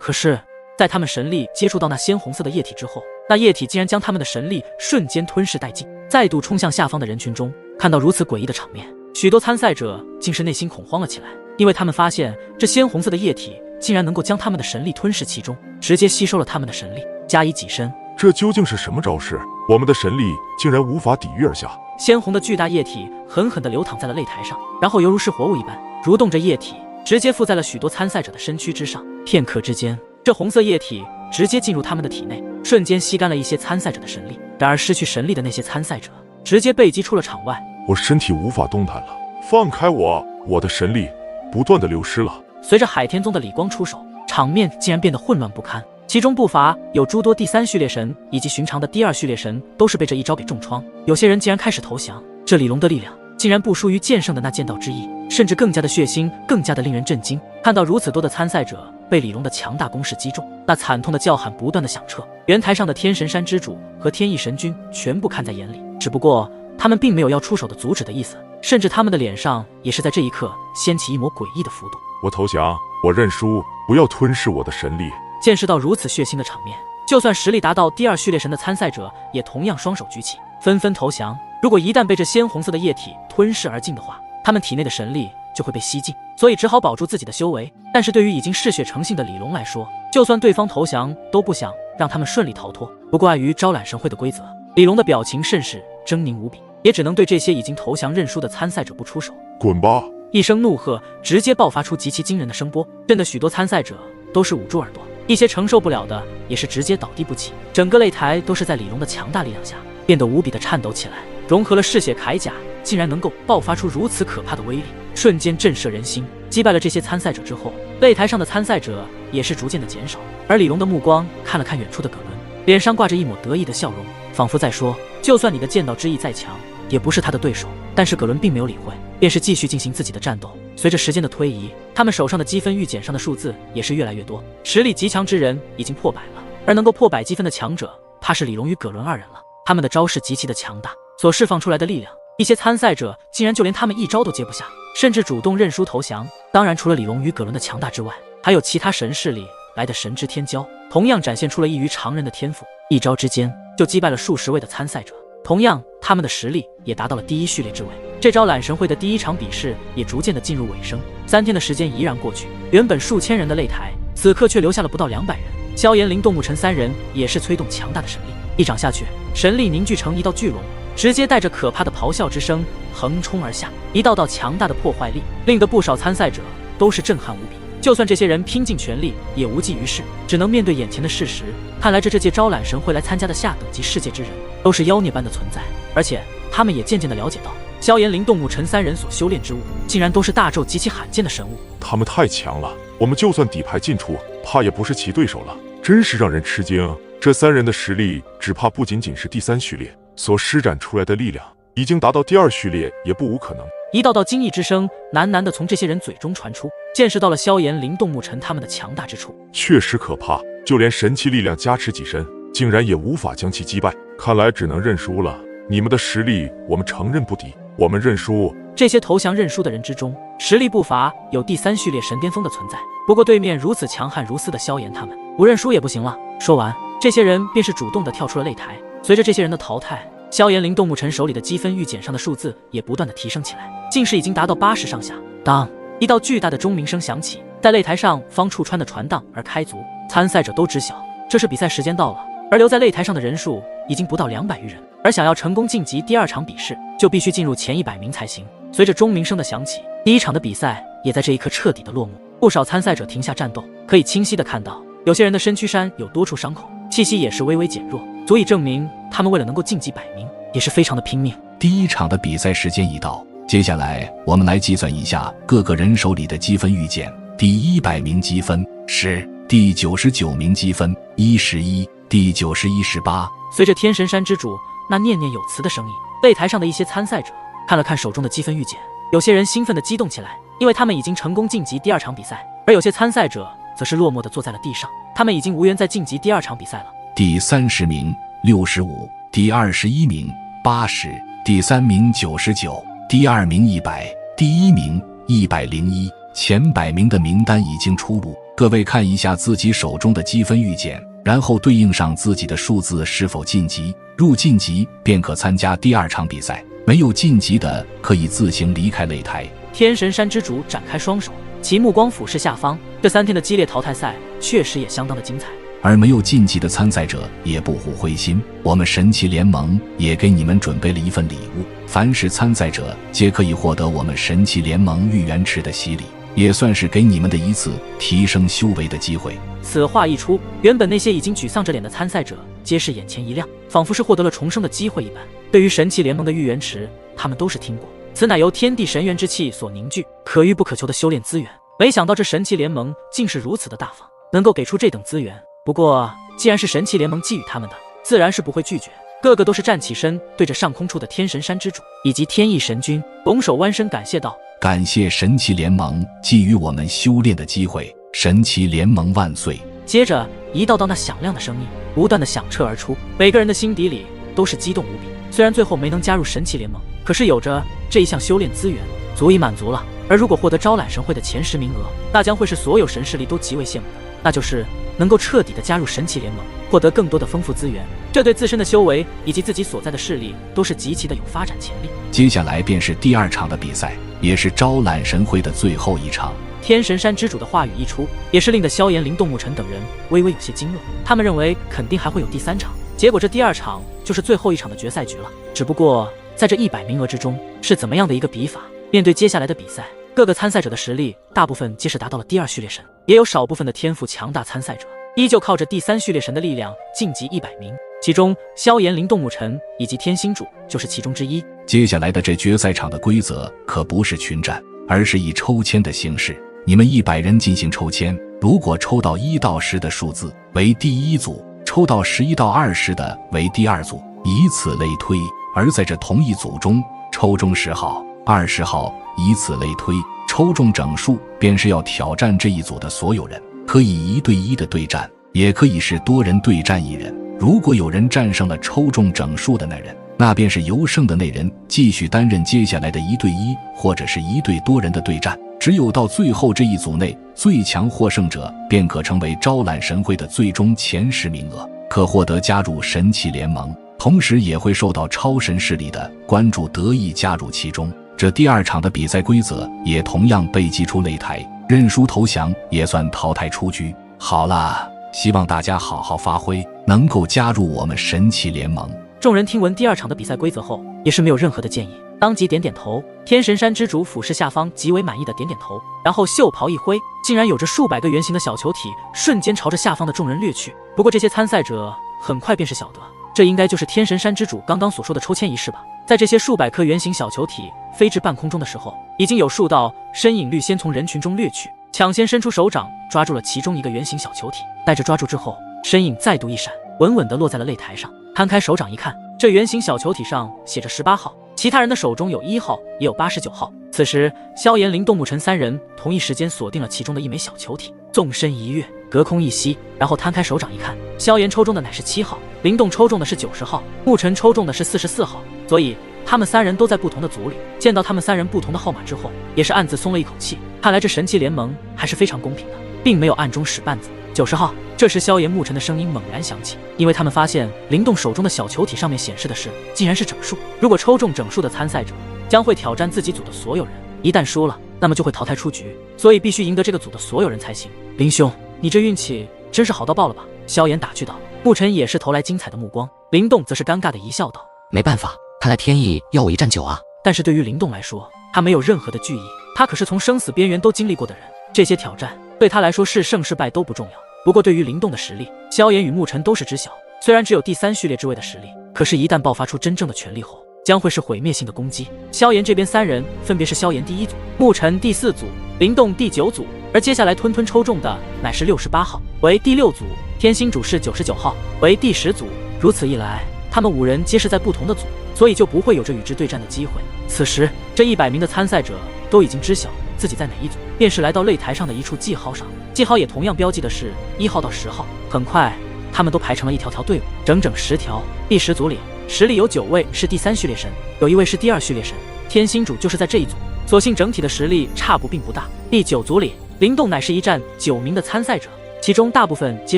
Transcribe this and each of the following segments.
可是在他们神力接触到那鲜红色的液体之后，那液体竟然将他们的神力瞬间吞噬殆尽，再度冲向下方的人群中。看到如此诡异的场面，许多参赛者竟是内心恐慌了起来，因为他们发现这鲜红色的液体竟然能够将他们的神力吞噬其中，直接吸收了他们的神力，加以己身。这究竟是什么招式？我们的神力竟然无法抵御而下。鲜红的巨大液体狠狠地流淌在了擂台上，然后犹如是活物一般蠕动着液体，直接附在了许多参赛者的身躯之上。片刻之间，这红色液体直接进入他们的体内，瞬间吸干了一些参赛者的神力。然而失去神力的那些参赛者直接被击出了场外。我身体无法动弹了，放开我！我的神力不断的流失了。随着海天宗的李光出手，场面竟然变得混乱不堪，其中不乏有诸多第三序列神以及寻常的第二序列神都是被这一招给重创，有些人竟然开始投降。这李龙的力量竟然不输于剑圣的那剑道之意，甚至更加的血腥，更加的令人震惊。看到如此多的参赛者被李龙的强大攻势击中，那惨痛的叫喊不断的响彻，圆台上的天神山之主和天翼神君全部看在眼里，只不过他们并没有要出手的阻止的意思，甚至他们的脸上也是在这一刻掀起一抹诡异的幅度。我投降，我认输，不要吞噬我的神力。见识到如此血腥的场面，就算实力达到第二序列神的参赛者也同样双手举起，纷纷投降。如果一旦被这鲜红色的液体吞噬而尽的话，他们体内的神力就会被吸尽，所以只好保住自己的修为。但是对于已经嗜血成性的李龙来说，就算对方投降都不想让他们顺利逃脱。不过碍于招揽神会的规则，李龙的表情甚是狰狞无比，也只能对这些已经投降认输的参赛者不出手。滚吧！一声怒喝直接爆发出极其惊人的声波，震得许多参赛者都是捂住耳朵，一些承受不了的也是直接倒地不起。整个擂台都是在李龙的强大力量下变得无比的颤抖起来，融合了嗜血铠甲，竟然能够爆发出如此可怕的威力，瞬间震慑人心。击败了这些参赛者之后，擂台上的参赛者也是逐渐的减少，而李龙的目光看了看远处的葛伦，脸上挂着一抹得意的笑容，仿佛在说，就算你的剑道之意再强，也不是他的对手。但是葛伦并没有理会，便是继续进行自己的战斗。随着时间的推移，他们手上的积分预检上的数字也是越来越多，实力极强之人已经破100了，而能够破100积分的强者，怕是李龙与葛伦二人了。他们的招式极其的强大，所释放出来的力量，一些参赛者竟然就连他们一招都接不下，甚至主动认输投降。当然除了李龙与葛伦的强大之外，还有其他神势力来的神之天骄，同样展现出了异于常人的天赋，一招之间就击败了数十位的参赛者。同样他们的实力也达到了第一序列之位。这招揽神会的第一场比试也逐渐的进入尾声，3天的时间怡然过去，原本数千人的擂台此刻却留下了不到200人。萧炎、林动木尘3人也是催动强大的神力，一掌下去，神力凝聚成一道巨龙，直接带着可怕的咆哮之声横冲而下，一道道强大的破坏力令得不少参赛者都是震撼无比。就算这些人拼尽全力也无济于事，只能面对眼前的事实。看来这届招揽神会来参加的下等级世界之人都是妖孽般的存在，而且他们也渐渐的了解到，萧炎、林动木尘3人所修炼之物竟然都是大咒极其罕见的神物。他们太强了，我们就算底牌进出，怕也不是其对手了，真是让人吃惊。这3人的实力只怕不仅仅是第3序列，所施展出来的力量已经达到第2序列也不无可能。一道道惊异之声喃喃地从这些人嘴中传出，见识到了萧炎、林动木尘他们的强大之处。确实可怕，就连神器力量加持己身，竟然也无法将其击败。看来只能认输了，你们的实力我们承认不敌，我们认输。这些投降认输的人之中，实力不乏有第3序列神巅峰的存在。不过对面如此强悍如斯的萧炎他们，不认输也不行了。说完，这些人便是主动地跳出了擂台。随着这些人的淘汰，萧炎、林动木尘手里的积分预检上的数字也不断的提升起来，竟是已经达到80上下。当一道巨大的钟鸣声响起，在擂台上方处穿的传荡而开足，参赛者都知晓这是比赛时间到了，而留在擂台上的人数已经不到200余人，而想要成功晋级第2场比试，就必须进入前100名才行。随着钟鸣声的响起，第1场的比赛也在这一刻彻底的落幕。不少参赛者停下战斗，可以清晰的看到，有些人的身躯上有多处伤口，气息也是微微减弱，足以证明他们为了能够晋级100名，也是非常的拼命。第1场的比赛时间已到，接下来我们来计算一下各个人手里的积分预检。第100名积分10，第99名积分11，第91、18。随着天神山之主那念念有词的声音，擂台上的一些参赛者看了看手中的积分预检，有些人兴奋地激动起来，因为他们已经成功晋级第2场比赛，而有些参赛者则是落寞地坐在了地上，他们已经无缘再晋级第2场比赛了。第30名65，第21名80，第3名99，第2名100，第1名101。前100名的名单已经出炉，各位看一下自己手中的积分预检，然后对应上自己的数字是否晋级，入晋级便可参加第2场比赛，没有晋级的可以自行离开擂台。天神山之主展开双手，其目光俯视下方。这3天的激烈淘汰赛确实也相当的精彩。而没有晋级的参赛者也不遑灰心，我们神奇联盟也给你们准备了一份礼物，凡是参赛者皆可以获得我们神奇联盟御元池的洗礼，也算是给你们的一次提升修为的机会。此话一出，原本那些已经沮丧着脸的参赛者皆是眼前一亮，仿佛是获得了重生的机会一般。对于神奇联盟的御元池，他们都是听过，此乃由天地神元之气所凝聚，可遇不可求的修炼资源。没想到这神奇联盟竟是如此的大方，能够给出这等资源。不过既然是神奇联盟寄予他们的，自然是不会拒绝。个个都是站起身，对着上空处的天神山之主以及天意神君拱手弯身感谢道：感谢神奇联盟给予我们修炼的机会，神奇联盟万岁。接着一道道那响亮的声音不断的响彻而出，每个人的心底里都是激动无比。虽然最后没能加入神奇联盟，可是有着这一项修炼资源足以满足了。而如果获得招揽神会的前10名额，那将会是所有神势力都极为羡慕的，那就是能够彻底的加入神奇联盟，获得更多的丰富资源。这对自身的修为以及自己所在的势力都是极其的有发展潜力。接下来便是第2场的比赛，也是招揽神会的最后一场。天神山之主的话语一出，也是令得萧炎、林动、沐尘等人微微有些惊愕。他们认为肯定还会有第3场，结果这第2场就是最后一场的决赛局了。只不过在这100名额之中是怎么样的一个比法？面对接下来的比赛，各个参赛者的实力大部分皆是达到了第2序列神，也有少部分的天赋强大参赛者依旧靠着第3序列神的力量晋级100名，其中萧炎、林动、沐尘以及天星主就是其中之一。接下来的这决赛场的规则可不是群战，而是以抽签的形式，你们100人进行抽签，如果抽到1到10的数字为第1组，抽到11到20的为第2组，以此类推。而在这同一组中，抽中10号、20号，以此类推，抽中整数便是要挑战这一组的所有人，可以1对1的对战，也可以是多人对战1人。如果有人战胜了抽中整数的那人，那便是由胜的那人继续担任接下来的1对1或者是1对多人的对战。只有到最后这一组内最强获胜者便可成为招揽神会的最终前10名额，可获得加入神奇联盟，同时也会受到超神势力的关注，得以加入其中。这第2场的比赛规则也同样被寄出擂台，认输投降也算淘汰出局。好了，希望大家好好发挥，能够加入我们神奇联盟。众人听闻第2场的比赛规则后，也是没有任何的建议，当即点点头。天神山之主俯视下方，极为满意的点点头，然后袖袍一挥，竟然有着数百个圆形的小球体瞬间朝着下方的众人掠去。不过这些参赛者很快便是晓得，这应该就是天神山之主刚刚所说的抽签仪式吧。在这些数百颗圆形小球体飞至半空中的时候，已经有数道身影率先从人群中掠去，抢先伸出手掌抓住了其中一个圆形小球体，待着抓住之后，身影再度一闪，稳稳地落在了擂台上。摊开手掌一看，这圆形小球体上写着18号，其他人的手中有1号，也有89号。此时萧炎、林动、沐尘3人同一时间锁定了其中的一枚小球体，纵身一跃，隔空一吸，然后摊开手掌一看，萧炎抽中的乃是7号，林动抽中的是90号，沐尘抽中的是44号。所以他们3人都在不同的组里。见到他们3人不同的号码之后，也是暗自松了一口气，看来这神奇联盟还是非常公平的，并没有暗中使绊子。90号。这时萧炎、沐尘的声音猛然响起，因为他们发现灵动手中的小球体上面显示的是竟然是整数，如果抽中整数的参赛者将会挑战自己组的所有人，一旦输了那么就会淘汰出局，所以必须赢得这个组的所有人才行。林兄，你这运气真是好到爆了吧？萧炎打趣道。沐尘也是投来精彩的目光，林动则是尴尬的一笑道：没办法，看来天意要我一战9啊。但是对于林动来说，他没有任何的惧意，他可是从生死边缘都经历过的人，这些挑战对他来说是胜是败都不重要。不过对于林动的实力，萧炎与沐尘都是知晓，虽然只有第3序列之位的实力，可是一旦爆发出真正的全力后，将会是毁灭性的攻击。萧炎这边3人分别是萧炎第1组，沐尘第4组，林动第9组，而接下来吞吞抽中的乃是68号为第6组，天星主是99号为第10组。如此一来，他们5人皆是在不同的组，所以就不会有着与之对战的机会。此时这100名的参赛者都已经知晓自己在哪一组，便是来到擂台上的一处记号上，记号也同样标记的是1号到10号。很快他们都排成了一条条队伍，整整10条。第10组里实力有9位是第3序列神，有1位是第2序列神，天星主就是在这一组，所幸整体的实力差不并不大。第9组里灵动乃是一战9名的参赛者，其中大部分皆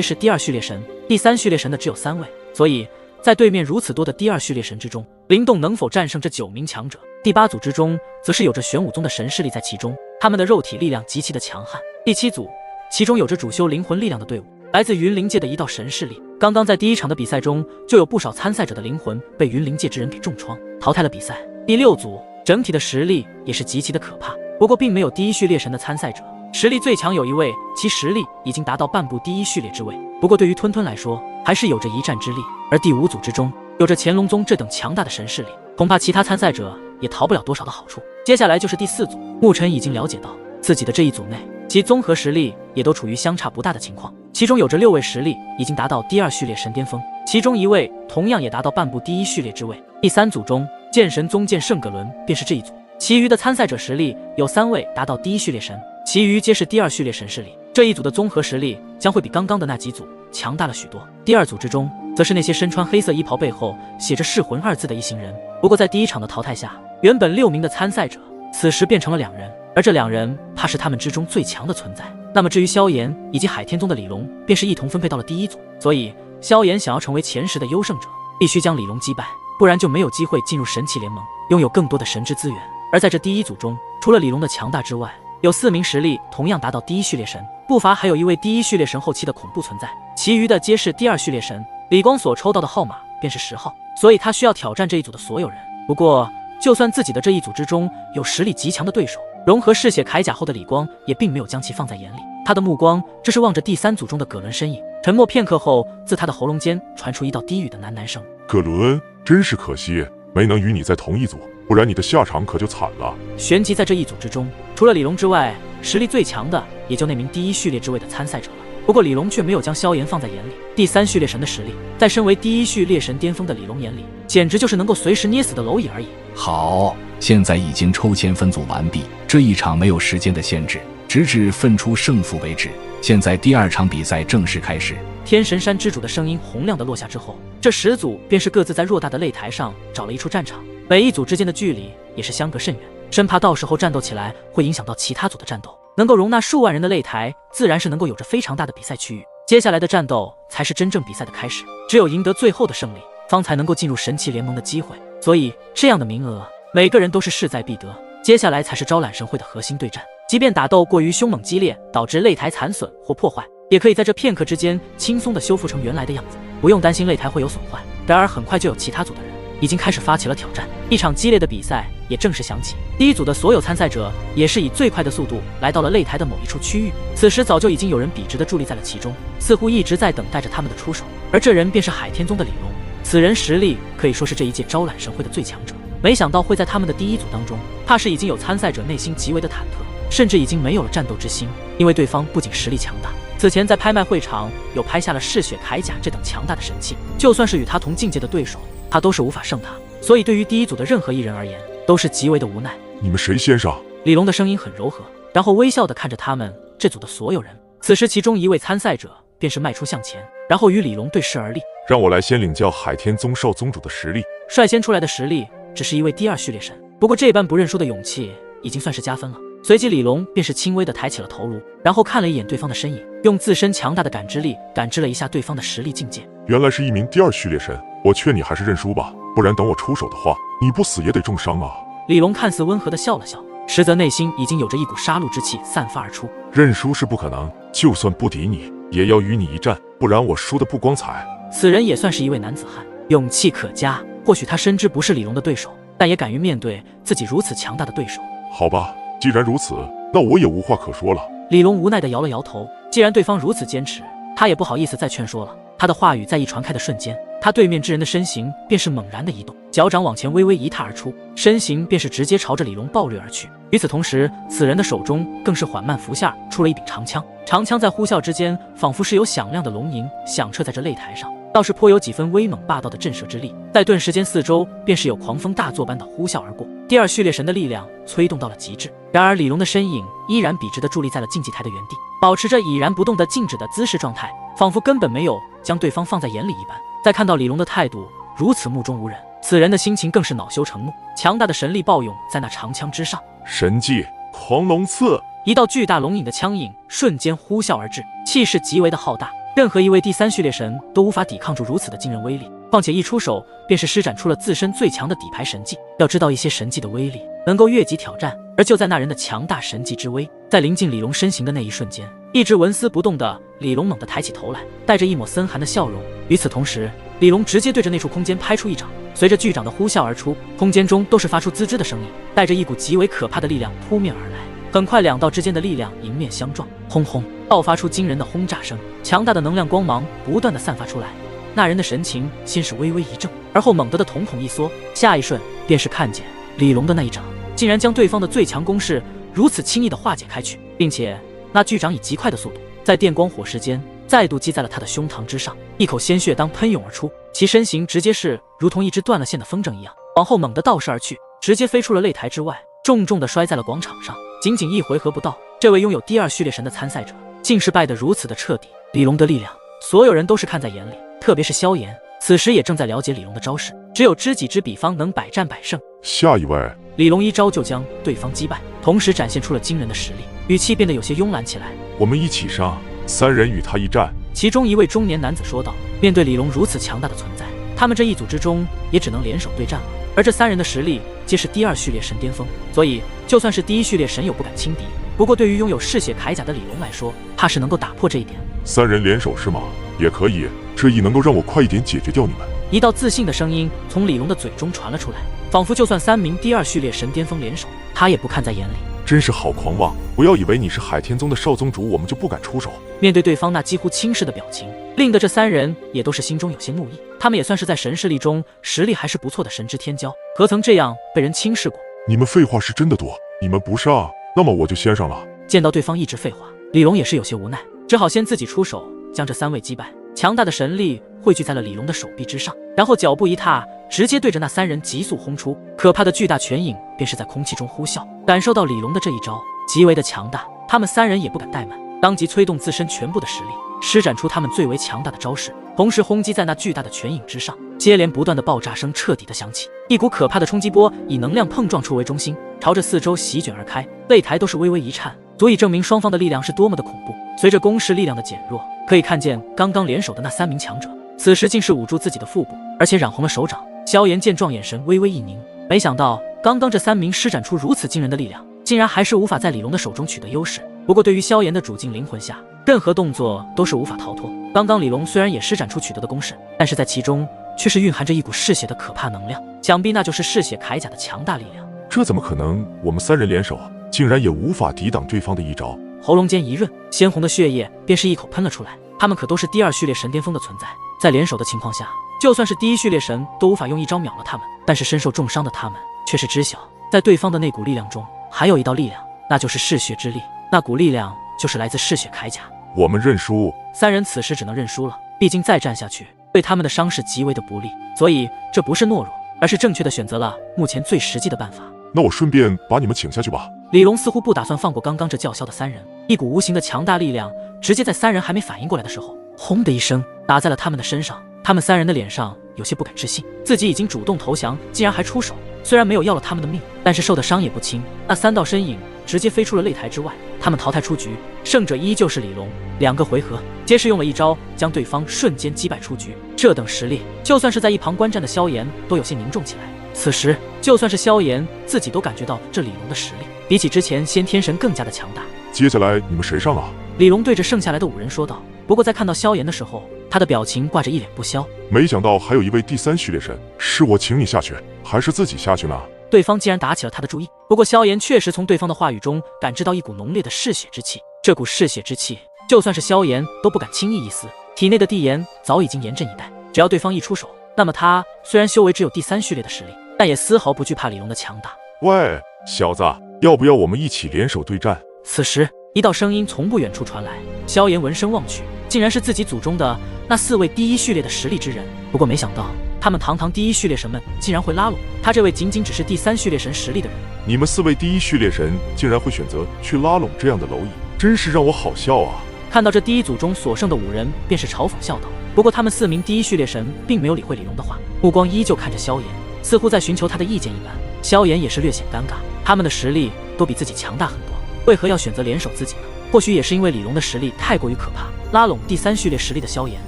是第2序列神，第3序列神的只有3位，所以在对面如此多的第2序列神之中，灵动能否战胜这9名强者？第8组之中，则是有着玄武宗的神势力在其中，他们的肉体力量极其的强悍。第7组，其中有着主修灵魂力量的队伍，来自云灵界的一道神势力。刚刚在第1场的比赛中，就有不少参赛者的灵魂被云灵界之人给重创，淘汰了比赛。第6组，整体的实力也是极其的可怕，不过并没有第1序列神的参赛者。实力最强有一位，其实力已经达到半步第1序列之位，不过对于吞吞来说，还是有着一战之力。而第5组之中，有着乾隆宗这等强大的神势力，恐怕其他参赛者也逃不了多少的好处。接下来就是第4组，牧尘已经了解到自己的这一组内，其综合实力也都处于相差不大的情况，其中有着6位实力已经达到第2序列神巅峰，其中1位同样也达到半步第1序列之位。第3组中，剑神宗剑圣葛伦便是这一组，其余的参赛者实力有3位达到第1序列神，其余皆是第2序列神势力。这一组的综合实力将会比刚刚的那几组强大了许多。第2组之中，则是那些身穿黑色衣袍背后写着噬魂2字的一行人，不过在第1场的淘汰下，原本6名的参赛者此时变成了2人，而这2人怕是他们之中最强的存在。那么至于萧炎以及海天宗的李龙，便是一同分配到了第1组，所以萧炎想要成为前10的优胜者，必须将李龙击败，不然就没有机会进入神奇联盟，拥有更多的神之资源。而在这第1组中，除了李龙的强大之外，有4名实力同样达到第1序列神，不乏还有一位第1序列神后期的恐怖存在，其余的皆是第2序列神。李光所抽到的号码便是10号，所以他需要挑战这一组的所有人。不过就算自己的这一组之中有实力极强的对手，融合嗜血铠甲后的李光也并没有将其放在眼里，他的目光这是望着第3组中的葛伦身影。沉默片刻后，自他的喉咙间传出一道低语的喃喃声：葛伦，真是可惜，没能与你在同一组，不然你的下场可就惨了。旋即在这一组之中，除了李龙之外，实力最强的也就那名第1序列之位的参赛者了。不过李龙却没有将萧炎放在眼里，第3序列神的实力，在身为第1序列神巅峰的李龙眼里，简直就是能够随时捏死的蝼蚁而已。好，现在已经抽签分组完毕，这一场没有时间的限制，直至分出胜负为止。现在第2场比赛正式开始。天神山之主的声音洪亮的落下之后，这10组便是各自在偌大的擂台上找了一处战场，每一组之间的距离也是相隔甚远，生怕到时候战斗起来会影响到其他组的战斗。能够容纳数万人的擂台，自然是能够有着非常大的比赛区域。接下来的战斗才是真正比赛的开始，只有赢得最后的胜利，方才能够进入神奇联盟的机会。所以这样的名额，每个人都是势在必得。接下来才是招揽神会的核心对战，即便打斗过于凶猛激烈，导致擂台残损或破坏，也可以在这片刻之间轻松地修复成原来的样子，不用担心擂台会有损坏。然而很快就有其他组的人已经开始发起了挑战，一场激烈的比赛也正式响起。第1组的所有参赛者也是以最快的速度来到了擂台的某一处区域，此时早就已经有人笔直地伫立在了其中，似乎一直在等待着他们的出手。而这人便是海天宗的李龙，此人实力可以说是这一届招揽神会的最强者，没想到会在他们的第1组当中，怕是已经有参赛者内心极为的忐忑，甚至已经没有了战斗之心，因为对方不仅实力强大，此前在拍卖会场有拍下了嗜血铠甲这等强大的神器，就算是与他同境界的对手，他都是无法胜他。所以对于第1组的任何一人而言，都是极为的无奈。你们谁先上？李龙的声音很柔和，然后微笑地看着他们这组的所有人。此时其中一位参赛者便是迈出向前，然后与李龙对视而立。让我来先领教海天宗少宗主的实力。率先出来的实力只是一位第2序列神，不过这般不认输的勇气已经算是加分了。随即李龙便是轻微地抬起了头颅，然后看了一眼对方的身影，用自身强大的感知力感知了一下对方的实力境界。原来是一名第2序列神，我劝你还是认输吧，不然等我出手的话，你不死也得重伤啊。李龙看似温和地笑了笑，实则内心已经有着一股杀戮之气散发而出。认输是不可能，就算不敌你，也要与你一战，不然我输得不光彩。此人也算是一位男子汉，勇气可嘉。或许他深知不是李龙的对手，但也敢于面对自己如此强大的对手。好吧，既然如此，那我也无话可说了。李龙无奈地摇了摇头，既然对方如此坚持，他也不好意思再劝说了。他的话语在一传开的瞬间，他对面之人的身形便是猛然的移动，脚掌往前微微一踏而出，身形便是直接朝着李龙暴掠而去。与此同时，此人的手中更是缓慢拂下出了一柄长枪，长枪在呼啸之间，仿佛是有响亮的龙吟响彻在这擂台上，倒是颇有几分威猛霸道的震慑之力。在顿时间，四周便是有狂风大作般的呼啸而过，第2序列神的力量催动到了极致。然而李龙的身影依然笔直地伫立在了竞技台的原地，保持着已然不动的静止的姿势状态，仿佛根本没有将对方放在眼里一般。在看到李龙的态度如此目中无人，此人的心情更是恼羞成怒，强大的神力暴涌在那长枪之上。神技狂龙刺，一道巨大龙影的枪影瞬间呼啸而至，气势极为的浩大，任何一位第三序列神都无法抵抗住如此的惊人威力。况且一出手便是施展出了自身最强的底牌神技。要知道一些神技的威力能够越级挑战，而就在那人的强大神技之威在临近李龙身形的那一瞬间，一直纹丝不动的李龙猛地抬起头来，带着一抹森寒的笑容。与此同时，李龙直接对着那处空间拍出一掌，随着巨掌的呼啸而出，空间中都是发出滋滋的声音，带着一股极为可怕的力量扑面而来。很快两道之间的力量迎面相撞，轰轰爆发出惊人的轰炸声，强大的能量光芒不断的散发出来。那人的神情先是微微一怔，而后猛地的瞳孔一缩，下一瞬便是看见李龙的那一掌竟然将对方的最强攻势如此轻易的化解开去，并且那巨掌以极快的速度在电光火石间再度击在了他的胸膛之上，一口鲜血当喷涌而出，其身形直接是如同一只断了线的风筝一样往后猛地倒射而去，直接飞出了擂台之外，重重的摔在了广场上。仅仅一回合不到，这位拥有第二序列神的参赛者竟是败得如此的彻底。李龙的力量所有人都是看在眼里，特别是萧炎此时也正在了解李龙的招式，只有知己知彼方能百战百胜。下一位，李龙一招就将对方击败，同时展现出了惊人的实力，语气变得有些慵懒起来。我们一起上，3人与他一战。其中一位中年男子说道。面对李龙如此强大的存在，他们这一组之中也只能联手对战了。而这3人的实力皆是第二序列神巅峰，所以就算是第一序列神友不敢轻敌。不过对于拥有嗜血铠甲的李龙来说，怕是能够打破这一点。3人联手是吗？也可以，这亦能够让我快一点解决掉你们。一道自信的声音从李龙的嘴中传了出来，仿佛就算3名第二序列神巅峰联手，他也不看在眼里。真是好狂妄！不要以为你是海天宗的少宗主，我们就不敢出手。面对对方那几乎轻视的表情，令得这3人也都是心中有些怒意。他们也算是在神势力中实力还是不错的神之天骄，何曾这样被人轻视过？你们废话是真的多，你们不上，那么我就先上了。见到对方一直废话，李龙也是有些无奈，只好先自己出手将这3位击败。强大的神力汇聚在了李龙的手臂之上，然后脚步一踏，直接对着那3人急速轰出，可怕的巨大拳影便是在空气中呼啸。感受到李龙的这一招极为的强大，他们3人也不敢怠慢，当即催动自身全部的实力，施展出他们最为强大的招式，同时轰击在那巨大的拳影之上。接连不断的爆炸声彻底的响起，一股可怕的冲击波以能量碰撞处为中心，朝着四周席卷而开，擂台都是微微一颤，足以证明双方的力量是多么的恐怖。随着攻势力量的减弱，可以看见刚刚联手的那3名强者此时竟是捂住自己的腹部，而且染红了手掌。萧炎见状，眼神微微一凝，没想到刚刚这3名施展出如此惊人的力量，竟然还是无法在李龙的手中取得优势。不过对于萧炎的主境灵魂下，任何动作都是无法逃脱。刚刚李龙虽然也施展出取得的攻势，但是在其中却是蕴含着一股嗜血的可怕能量，想必那就是嗜血铠甲的强大力量。这怎么可能？我们3人联手，竟然也无法抵挡对方的一招。喉咙间一润，鲜红的血液便是一口喷了出来。他们可都是第二序列神巅峰的存在，在联手的情况下，就算是第一序列神都无法用一招秒了他们。但是身受重伤的他们却是知晓，在对方的那股力量中还有一道力量，那就是嗜血之力。那股力量就是来自嗜血铠甲。我们认输。3人此时只能认输了，毕竟再战下去对他们的伤势极为的不利，所以这不是懦弱，而是正确的选择了目前最实际的办法。那我顺便把你们请下去吧。李龙似乎不打算放过刚刚这叫嚣的3人，一股无形的强大力量直接在3人还没反应过来的时候，轰的一声打在了他们的身上。他们3人的脸上有些不敢置信，自己已经主动投降，竟然还出手。虽然没有要了他们的命，但是受的伤也不轻。那3道身影直接飞出了擂台之外，他们淘汰出局，胜者依旧是李龙。2个回合皆是用了一招将对方瞬间击败出局，这等实力，就算是在一旁观战的萧炎都有些凝重起来。此时就算是萧炎自己都感觉到这李龙的实力比起之前先天神更加的强大。接下来你们谁上啊？李龙对着剩下来的5人说道。不过在看到萧炎的时候，他的表情挂着一脸不消。没想到还有一位第3序列神，是我请你下去，还是自己下去呢？对方竟然打起了他的注意。不过萧炎确实从对方的话语中感知到一股浓烈的嗜血之气，这股嗜血之气就算是萧炎都不敢轻易一丝，体内的地炎早已经严阵以待，只要对方一出手，那么他虽然修为只有第3序列的实力，但也丝毫不惧怕李龙的强大。喂，小子，要不要我们一起联手对战？此时一道声音从不远处传来，萧炎闻声望去，竟然是自己祖宗的那4位第1序列的实力之人。不过没想到他们堂堂第1序列神们竟然会拉拢他这位仅仅只是第3序列神实力的人。你们4位第1序列神竟然会选择去拉拢这样的蝼蚁，真是让我好笑啊！看到这第1组中所剩的5人，便是嘲讽笑道。不过他们4名第1序列神并没有理会李龙的话，目光依旧看着萧炎，似乎在寻求他的意见一般。萧炎也是略显尴尬，他们的实力都比自己强大很多，为何要选择联手自己呢？或许也是因为李龙的实力太过于可怕，拉拢第3序列实力的萧炎，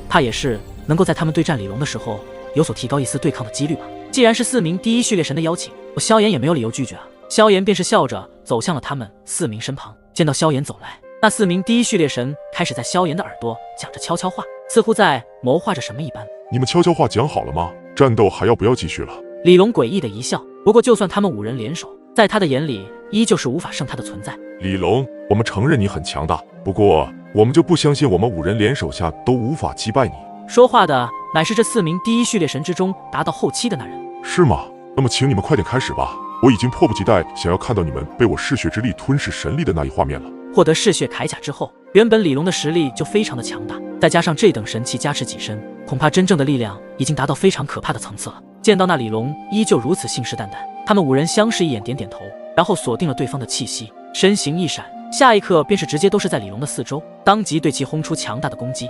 怕也是能够在他们对战李龙的时候有所提高一丝对抗的几率吧。既然是4名第1序列神的邀请，我萧炎也没有理由拒绝啊。萧炎便是笑着走向了他们4名身旁，见到萧炎走来，那4名第1序列神开始在萧炎的耳朵讲着悄悄话，似乎在谋划着什么一般。你们悄悄话讲好了吗？战斗还要不要继续了？李龙诡异的一笑，不过就算他们5人联手，在他的眼里依旧是无法胜他的存在。李龙，我们承认你很强大，不过我们就不相信我们5人联手下都无法击败你。说话的乃是这4名第1序列神之中达到后期的那人。是吗？那么请你们快点开始吧，我已经迫不及待想要看到你们被我嗜血之力吞噬神力的那一画面了。获得嗜血铠甲之后，原本李龙的实力就非常的强大，再加上这等神器加持己身，恐怕真正的力量已经达到非常可怕的层次了。见到那李龙依旧如此信誓旦旦，他们5人相视一眼，点点头，然后锁定了对方的气息，身形一闪，下一刻便是直接都是在李龙的四周，当即对其轰出强大的攻击。